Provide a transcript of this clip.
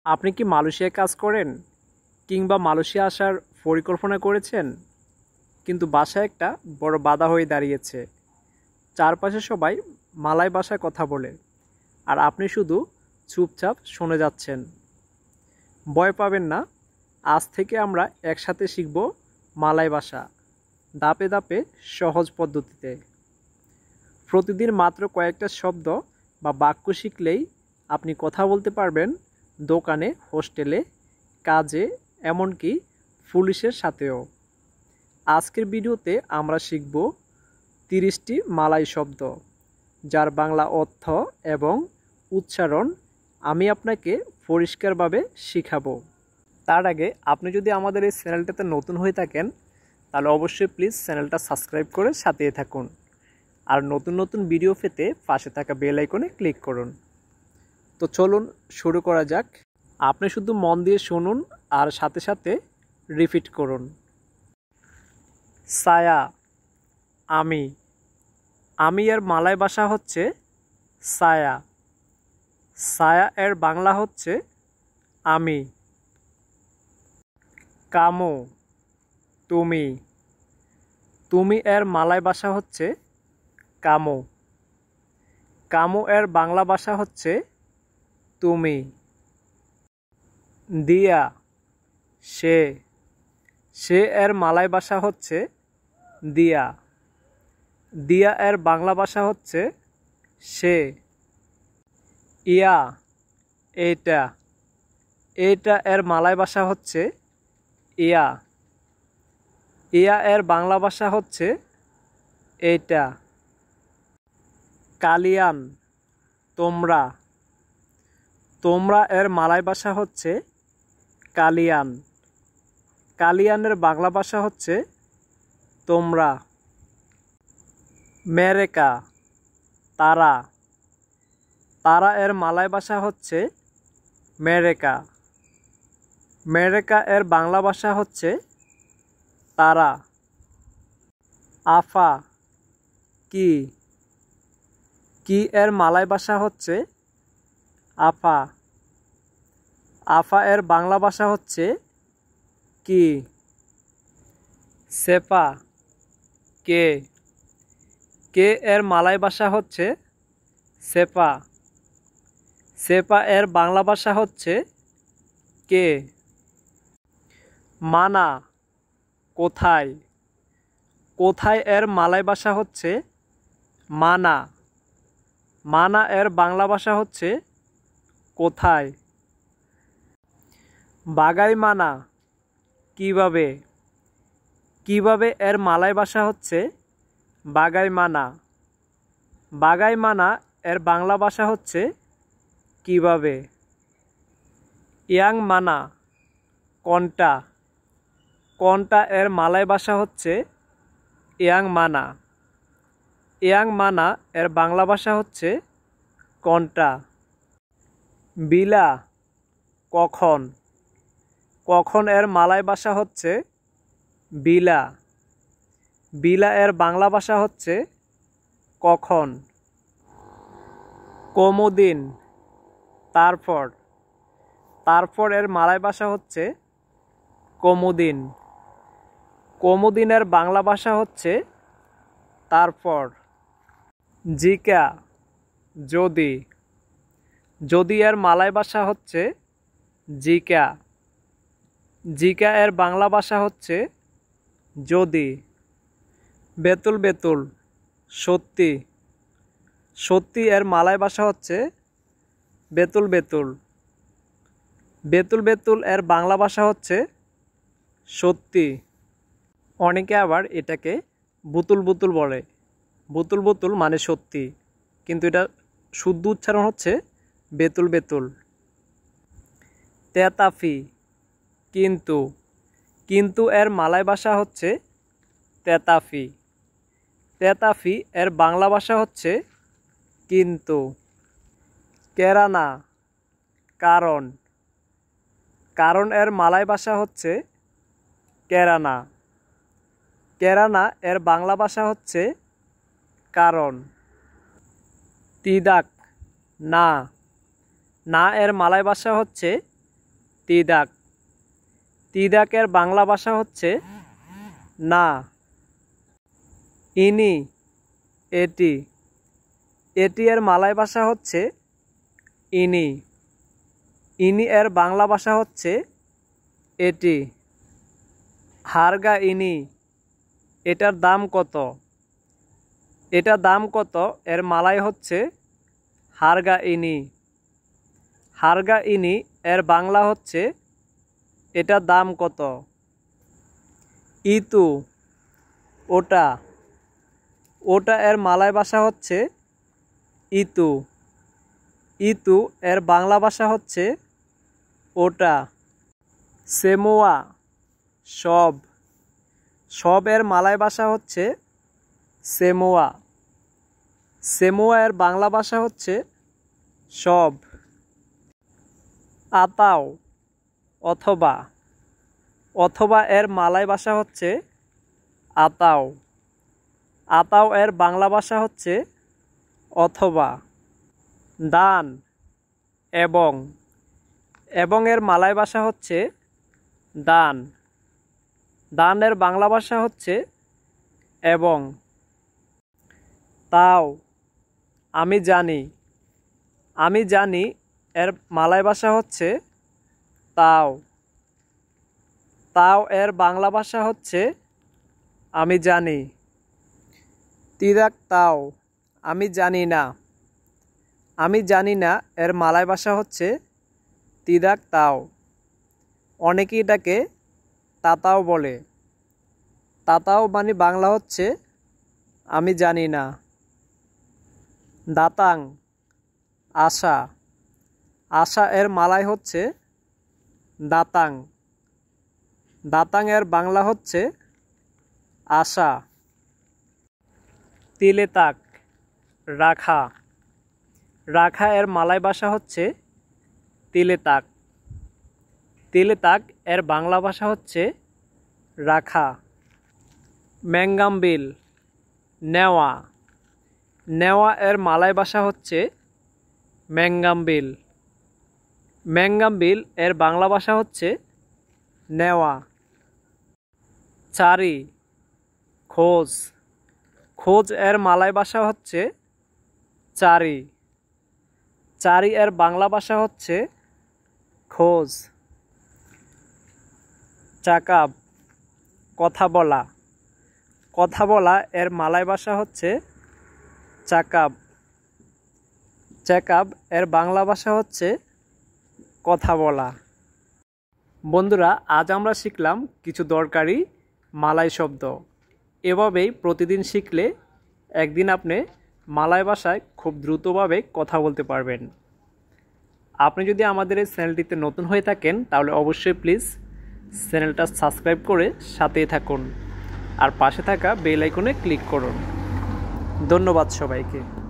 আপনি কি মালয়েশিয়ায় কাজ করেন কিংবা মালয়েশিয়া আসার পরিকল্পনা করেছেন, কিন্তু বাসায় একটা বড় বাধা হয়ে দাঁড়িয়েছে। চারপাশে সবাই মালয় ভাষায় কথা বলে, আর আপনি শুধু চুপচাপ শুনে যাচ্ছেন। ভয় পাবেন না, আজ থেকে আমরা একসাথে শিখব মালয় ভাষা, ধাপে ধাপে সহজ পদ্ধতিতে। প্রতিদিন মাত্র কয়েকটা শব্দ বা বাক্য শিখলেই আপনি কথা বলতে পারবেন দোকানে, হোস্টেলে, কাজে, এমনকি পুলিশের সাথেও। আজকের ভিডিওতে আমরা শিখব 30টি মালয় শব্দ, যার বাংলা অর্থ এবং উচ্চারণ আমি আপনাকে পরিষ্কারভাবে শিখাবো। তার আগে আপনি যদি আমাদের এই চ্যানেলটাতে নতুন হয়ে থাকেন, তাহলে অবশ্যই প্লিজ চ্যানেলটা সাবস্ক্রাইব করে সাথেই থাকুন, আর নতুন নতুন ভিডিও পেতে পাশে থাকা বেল আইকনে ক্লিক করুন। তো চলুন শুরু করা যাক। আপনি শুধু মন দিয়ে শুনুন আর সাথে সাথে রিপিট করুন। সায়া, আমি। আমি এর মালয় ভাষা হচ্ছে সায়া। সায়া এর বাংলা হচ্ছে আমি। কামো, তুমি। তুমি এর মালয় ভাষা হচ্ছে কামো। কামো এর বাংলা ভাষা হচ্ছে তুমি। দিয়া, সে। সে এর মালয় ভাষা হচ্ছে দিয়া। দিয়া এর বাংলা ভাষা হচ্ছে সে। ইয়া, এইটা। এইটা এর মালয় ভাষা হচ্ছে ইয়া। ইয়া এর বাংলা ভাষা হচ্ছে এইটা। কালিয়ান, তোমরা। তোমরা এর মালয় ভাষা হচ্ছে কালিয়ান। কালিয়ানের বাংলা ভাষা হচ্ছে তোমরা। মেরেকা, তারা। তারা এর মালয় ভাষা হচ্ছে মেরেকা। মেরেকা এর বাংলা ভাষা হচ্ছে তারা। আফা, কি। কি এর মালয় ভাষা হচ্ছে আফা। আফা এর বাংলা ভাষা হচ্ছে কি। সেপা, কে। কে এর মালয় ভাষা হচ্ছে সেপা। সেপা এর বাংলা ভাষা হচ্ছে কে। মানা, কোথায়। কোথায় এর মালয় ভাষা হচ্ছে মানা। মানা এর বাংলা ভাষা হচ্ছে কোথায়। বাগাই মানা, কিভাবে। কিভাবে এর মালয় ভাষা হচ্ছে বাগাই মানা। বাগাই মানা এর বাংলা ভাষা হচ্ছে কিভাবে। ইয়াং মানা, কোনটা। কোনটা এর মালয় ভাষা হচ্ছে ইয়াং মানা। ইয়াং মানা এর বাংলা ভাষা হচ্ছে কোনটা। বিলা, কখন। কখন এর মালয় ভাষা হচ্ছে বিলা। বিলা এর বাংলা ভাষা হচ্ছে কখন। কমুদিন, তারপর। তারপর এর মালয় ভাষা হচ্ছে কমুদিন। কমুদিনের বাংলা ভাষা হচ্ছে তারপর। জিকা, যদি। যদি এর মালয় ভাষা হচ্ছে জিকা। জিকা এর বাংলা ভাষা হচ্ছে যদি। বেতুল বেতুল, সত্যি। সত্যি এর মালয় ভাষা হচ্ছে বেতুল বেতুল। বেতুল বেতুল এর বাংলা ভাষা হচ্ছে সত্যি। অনেকে আবার এটাকে বুতুল বুতুল বলে। বুতুল বুতুল মানে সত্যি, কিন্তু এটা শুদ্ধ উচ্চারণ হচ্ছে বেতুল বেতুল। তেতাফি, কিন্তু। কিন্তু এর মালয় ভাষা হচ্ছে তেতাফি। তেতাফি এর বাংলা ভাষা হচ্ছে কিন্তু। কেরানা, কারণ। কারণ এর মালয় ভাষা হচ্ছে কেরানা। কেরানা এর বাংলা ভাষা হচ্ছে কারণ। তিদাক, না। না এর মালয় ভাষা হচ্ছে তিদাক। তিদাকের বাংলা ভাষা হচ্ছে না। ইনি, এটি। এটি এর মালয় ভাষা হচ্ছে ইনি। ইনি এর বাংলা ভাষা হচ্ছে এটি। হারগা ইনি, এটার দাম কত? এটার দাম কত এর মালয় হচ্ছে হারগা ইনি। হারগা ইনি এর বাংলা হচ্ছে এটার দাম কত? ইতু, ওটা। ওটা এর মালয় ভাষা হচ্ছে ইতু। ইতু এর বাংলা ভাষা হচ্ছে ওটা। সেমোয়া, সব। সব এর মালয় ভাষা হচ্ছে সেমোয়া। সেমোয়া এর বাংলা ভাষা হচ্ছে সব। আতাও, অথবা। অথবা এর মালয় ভাষা হচ্ছে আতাও। আতাও এর বাংলা ভাষা হচ্ছে অথবা। দান, এবং। এবং এর মালয় ভাষা হচ্ছে দান। দান এর বাংলা ভাষা হচ্ছে এবং। তাও, আমি জানি। আমি জানি এর মালয় ভাষা হচ্ছে তাও। তাও এর বাংলা ভাষা হচ্ছে আমি জানি। তিদাক তাও, আমি জানি না। আমি জানি না এর মালয় ভাষা হচ্ছে তিদাক তাও। অনেকেই এটাকে তাতাও বলে। তাতাও মানে বাংলা হচ্ছে আমি জানি না। দাতাং, আশা। আশা এর মালয় হচ্ছে দাতাং। দাতাং এর বাংলা হচ্ছে আশা। তিলেতাক, রাখা। রাখা এর মালয় ভাষা হচ্ছে তিলেতাক। তিলেতাক এর বাংলা ভাষা হচ্ছে রাখা। ম্যাঙ্গামবিল, নেওয়া। নেওয়া এর মালয় ভাষা হচ্ছে ম্যাঙ্গামবিল। ম্যাঙ্গামবিল এর বাংলা ভাষা হচ্ছে নেওয়া। চারি, খোঁজ। খোঁজ এর মালয় ভাষা হচ্ছে চারি। চারি এর বাংলা ভাষা হচ্ছে খোঁজ। চাকাব, কথা বলা। কথা বলা এর মালয় ভাষা হচ্ছে চাকাব। চেকআপ এর বাংলা ভাষা হচ্ছে কথা বলা। বন্ধুরা, আজ আমরা শিখলাম কিছু দরকারি মালয় শব্দ। এভাবেই প্রতিদিন শিখলে একদিন আপনি মালয় ভাষায় খুব দ্রুতভাবে কথা বলতে পারবেন। আপনি যদি আমাদের এই চ্যানেলটিতে নতুন হয়ে থাকেন তাহলে অবশ্যই প্লিজ চ্যানেলটা সাবস্ক্রাইব করে সাথেই থাকুন আর পাশে থাকা বেল আইকনে ক্লিক করুন। ধন্যবাদ সবাইকে।